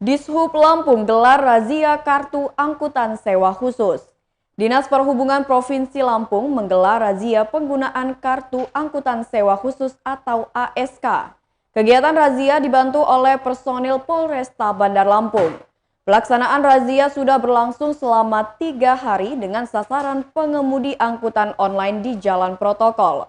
Dishub Lampung gelar razia kartu angkutan sewa khusus. Dinas Perhubungan Provinsi Lampung menggelar razia penggunaan kartu angkutan sewa khusus atau ASK. Kegiatan razia dibantu oleh personil Polresta Bandar Lampung. Pelaksanaan razia sudah berlangsung selama 3 hari dengan sasaran pengemudi angkutan online di jalan protokol.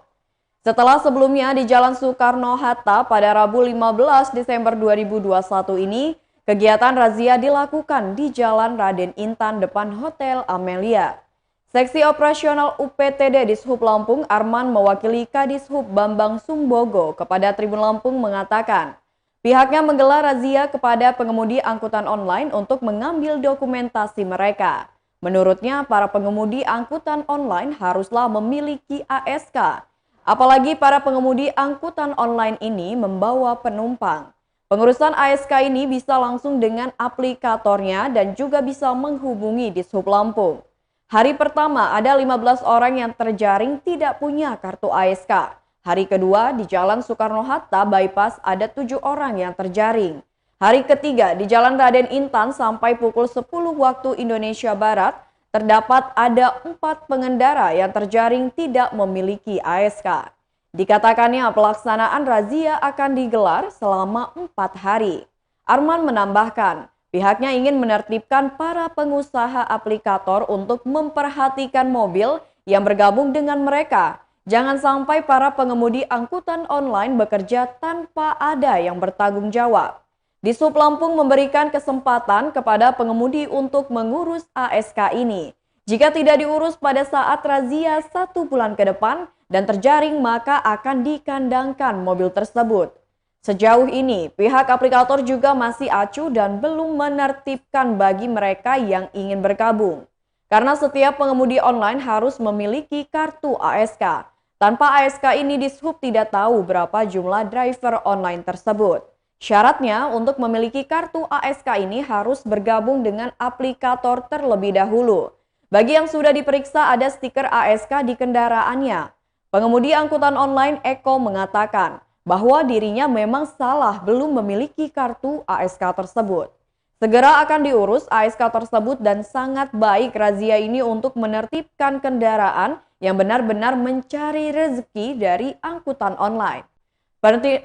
Setelah sebelumnya di Jalan Soekarno-Hatta pada Rabu 15 Desember 2021 ini, kegiatan razia dilakukan di Jalan Raden Intan depan Hotel Amelia. Seksi Operasional UPTD Dishub Lampung Arman mewakili Kadishub Bambang Sumbogo kepada Tribun Lampung mengatakan, pihaknya menggelar razia kepada pengemudi angkutan online untuk mengambil dokumentasi mereka. Menurutnya, para pengemudi angkutan online haruslah memiliki ASK. Apalagi para pengemudi angkutan online ini membawa penumpang. Pengurusan ASK ini bisa langsung dengan aplikatornya dan juga bisa menghubungi Dishub Lampung. Hari pertama ada 15 orang yang terjaring tidak punya kartu ASK. Hari kedua di Jalan Soekarno-Hatta Bypass ada 7 orang yang terjaring. Hari ketiga di Jalan Raden Intan sampai pukul 10 waktu Indonesia Barat terdapat ada 4 pengendara yang terjaring tidak memiliki ASK. Dikatakannya pelaksanaan razia akan digelar selama 4 hari. Arman menambahkan, pihaknya ingin menertibkan para pengusaha aplikator untuk memperhatikan mobil yang bergabung dengan mereka. Jangan sampai para pengemudi angkutan online bekerja tanpa ada yang bertanggung jawab. Dishub Lampung memberikan kesempatan kepada pengemudi untuk mengurus ASK ini. Jika tidak diurus pada saat razia 1 bulan ke depan dan terjaring, maka akan dikandangkan mobil tersebut. Sejauh ini, pihak aplikator juga masih acuh dan belum menertibkan bagi mereka yang ingin bergabung. Karena setiap pengemudi online harus memiliki kartu ASK. Tanpa ASK ini, Dishub tidak tahu berapa jumlah driver online tersebut. Syaratnya untuk memiliki kartu ASK ini harus bergabung dengan aplikator terlebih dahulu. Bagi yang sudah diperiksa ada stiker ASK di kendaraannya. Pengemudi angkutan online Eko mengatakan bahwa dirinya memang salah belum memiliki kartu ASK tersebut. Segera akan diurus ASK tersebut dan sangat baik razia ini untuk menertibkan kendaraan yang benar-benar mencari rezeki dari angkutan online.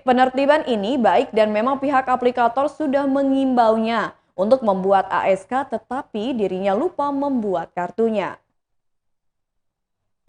Penertiban ini baik dan memang pihak aplikator sudah mengimbaunya untuk membuat ASK tetapi dirinya lupa membuat kartunya.